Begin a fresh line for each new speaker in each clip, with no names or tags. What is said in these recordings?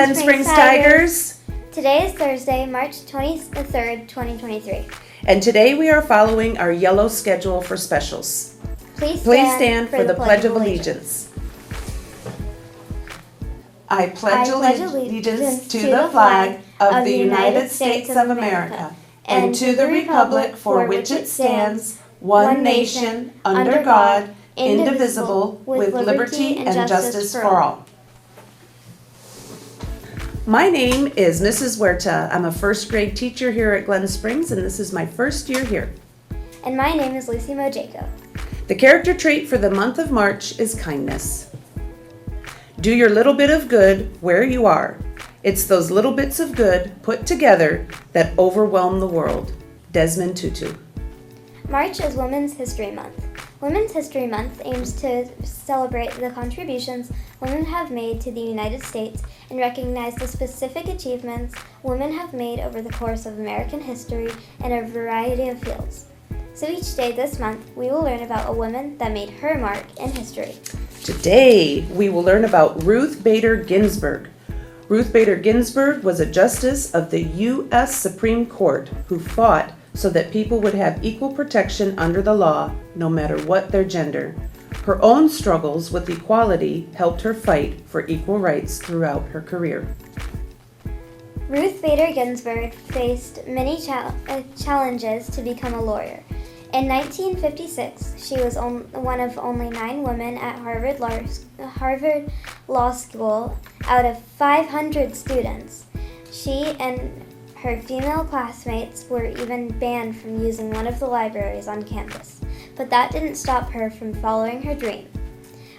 Glen Springs Tigers.
Today is Thursday, March 23rd, 2023.
And today we are following our yellow schedule for specials.
Please
stand for the Pledge of Allegiance. I pledge allegiance to the flag of the United States of America and to the republic for which it stands, one nation, under God, indivisible, with liberty and justice for all. My name is Mrs. Huerta. I'm a first grade teacher here at Glen Springs, and this is my first year here.
And my name is Lucy Mojako.
The character trait for the month of March is kindness. Do your little bit of good where you are. It's those little bits of good put together that overwhelm the world. Desmond Tutu.
March is Women's History Month. Women's History Month aims to celebrate the contributions women have made to the United States and recognize the specific achievements women have made over the course of American history in a variety of fields. So each day this month, we will learn about a woman that made her mark in history.
Today, we will learn about Ruth Bader Ginsburg. Ruth Bader Ginsburg was a justice of the U.S. Supreme Court who fought so that people would have equal protection under the law, no matter what their gender. Her own struggles with equality helped her fight for equal rights throughout her career.
Ruth Bader Ginsburg faced many challenges to become a lawyer. In 1956, she was one of only 9 women at Harvard Law School out of 500 students. She and her female classmates were even banned from using one of the libraries on campus, but that didn't stop her from following her dream,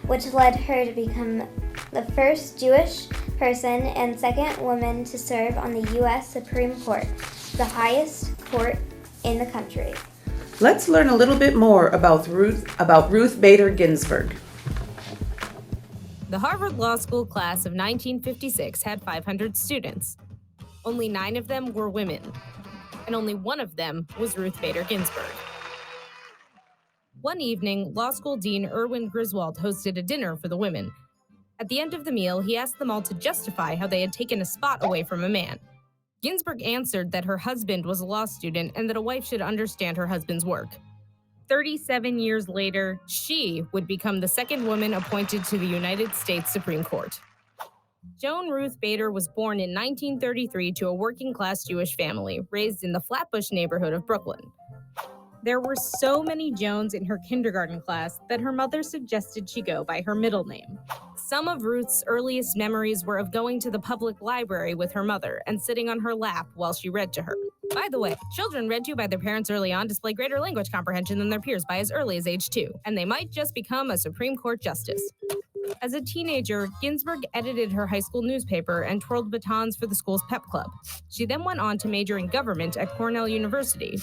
which led her to become the first Jewish person and second woman to serve on the U.S. Supreme Court, the highest court in the country.
Let's learn a little bit more about Ruth Bader Ginsburg.
The Harvard Law School class of 1956 had 500 students. Only 9 of them were women, and only one of them was Ruth Bader Ginsburg. One evening, law school dean Erwin Griswold hosted a dinner for the women. At the end of the meal, he asked them all to justify how they had taken a spot away from a man. Ginsburg answered that her husband was a law student and that a wife should understand her husband's work. 37 years later, she would become the second woman appointed to the United States Supreme Court. Joan Ruth Bader was born in 1933 to a working-class Jewish family, raised in the Flatbush neighborhood of Brooklyn. There were so many Joans in her kindergarten class that her mother suggested she go by her middle name. Some of Ruth's earliest memories were of going to the public library with her mother and sitting on her lap while she read to her. By the way, children read to by their parents early on display greater language comprehension than their peers by as early as age 2, and they might just become a Supreme Court justice. As a teenager, Ginsburg edited her high school newspaper and twirled batons for the school's pep club. She then went on to major in government at Cornell University,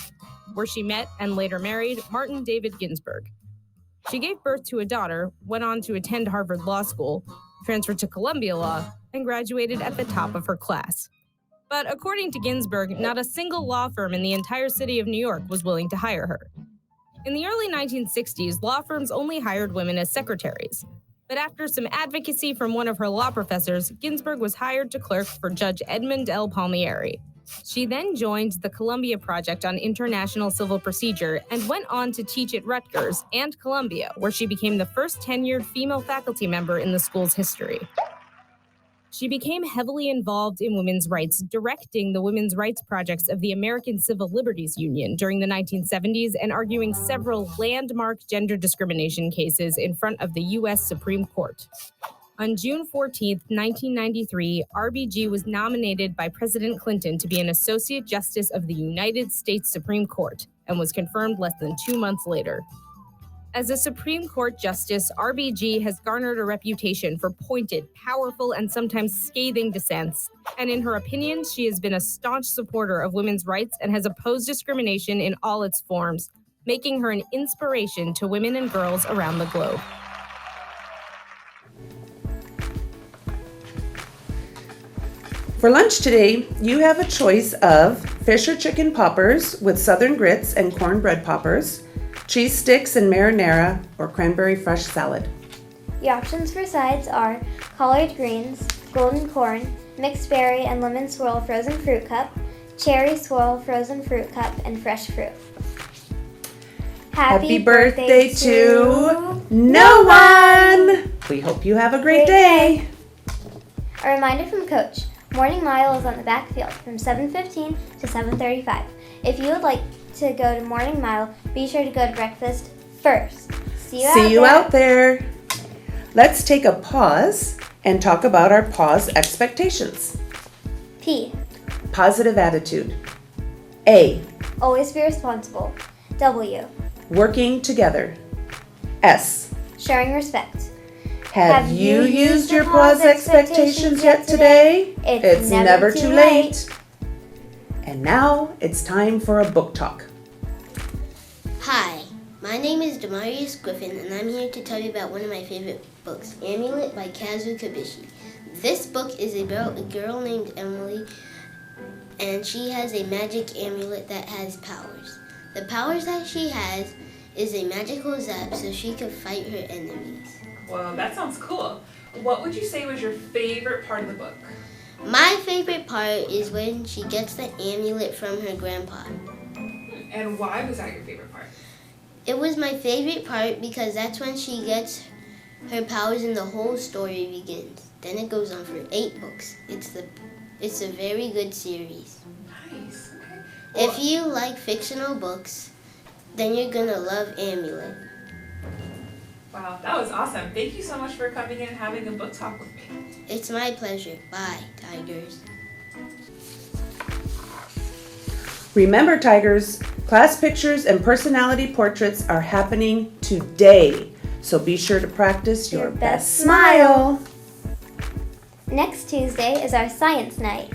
where she met and later married Martin David Ginsburg. She gave birth to a daughter, went on to attend Harvard Law School, transferred to Columbia Law, and graduated at the top of her class. But according to Ginsburg, not a single law firm in the entire city of New York was willing to hire her. In the early 1960s, law firms only hired women as secretaries. But after some advocacy from one of her law professors, Ginsburg was hired to clerk for Judge Edmund L. Palmieri. She then joined the Columbia Project on International Civil Procedure and went on to teach at Rutgers and Columbia, where she became the first tenured female faculty member in the school's history. She became heavily involved in women's rights, directing the women's rights projects of the American Civil Liberties Union during the 1970s and arguing several landmark gender discrimination cases in front of the U.S. Supreme Court. On June 14, 1993, RBG was nominated by President Clinton to be an Associate Justice of the United States Supreme Court and was confirmed less than 2 months later. As a Supreme Court justice, RBG has garnered a reputation for pointed, powerful, and sometimes scathing dissents. And in her opinion, she has been a staunch supporter of women's rights and has opposed discrimination in all its forms, making her an inspiration to women and girls around the globe.
For lunch today, you have a choice of fish or chicken poppers with southern grits and cornbread poppers, cheese sticks and marinara, or cranberry fresh salad.
The options for sides are collard greens, golden corn, mixed berry and lemon swirl frozen fruit cup, cherry swirl frozen fruit cup, and fresh fruit.
Happy birthday to no one! We hope you have a great day.
A reminder from Coach. Morning Mile is on the back field from 7:15 to 7:35. If you would like to go to Morning Mile, be sure to go to breakfast first. See you
out there. Let's take a pause and talk about our pause expectations.
P.
Positive attitude. A.
Always be responsible. W.
Working together. S.
Showing respect.
Have you used your pause expectations yet today? It's never too late. And now it's time for a book talk.
Hi, my name is Demarius Griffin, and I'm here to tell you about one of my favorite books, Amulet by Kazu Kibishi. This book is about a girl named Emily, and she has a magic amulet that has powers. The powers that she has is a magical zap so she can fight her enemies.
Well, that sounds cool. What would you say was your favorite part of the book?
My favorite part is when she gets the amulet from her grandpa.
And why was that your favorite part?
It was my favorite part because that's when she gets her powers and the whole story begins. Then it goes on for 8 books. It's a very good series.
Nice. Okay. Well,
If you like fictional books, then you're gonna love Amulet.
wow, that was awesome. Thank you so much for coming in and having a book talk with me.
It's my pleasure. Bye, Tigers.
Remember, Tigers, class pictures and personality portraits are happening today. So be sure to practice your best smile.
Next Tuesday is our science night.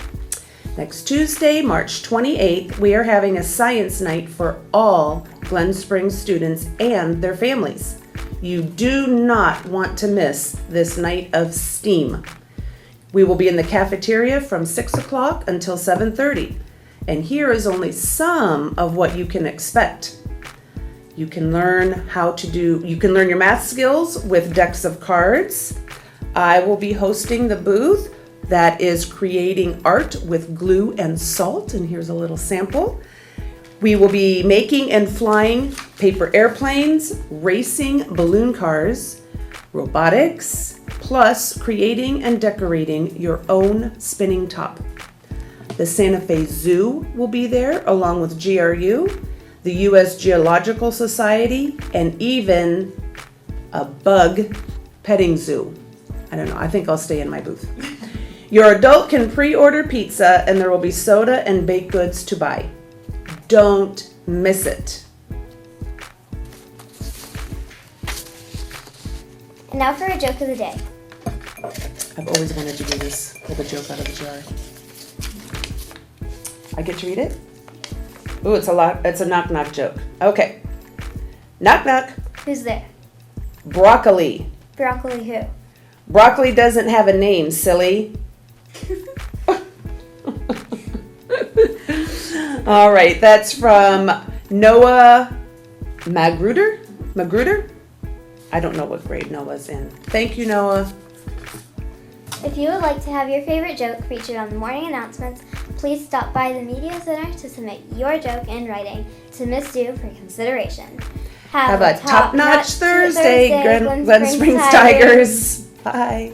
Next Tuesday, March 28th, we are having a science night for all Glen Springs students and their families. You do not want to miss this night of STEAM. We will be in the cafeteria from 6 o'clock until 7:30. And here is only some of what you can expect. You can learn your math skills with decks of cards. I will be hosting the booth that is creating art with glue and salt, and here's a little sample. We will be making and flying paper airplanes, racing balloon cars, robotics, plus creating and decorating your own spinning top. The Santa Fe Zoo will be there along with GRU, the U.S. Geological Society, and even a bug petting zoo. I don't know, I think I'll stay in my booth. Your adult can pre-order pizza and there will be soda and baked goods to buy. Don't miss it.
And now for a joke of the day.
I've always wanted to do this, pull the joke out of the jar. I get to read it? Ooh, it's a knock-knock joke. Okay. Knock-knock.
Who's there?
Broccoli.
Broccoli who?
Broccoli doesn't have a name, silly. All right, that's from Noah Magruder? I don't know what grade Noah's in. Thank you, Noah.
If you would like to have your favorite joke featured on the morning announcements, please stop by the Media Center to submit your joke in writing to Miss Dew for consideration.
Have a top-notch Thursday, Glen Springs Tigers. Bye.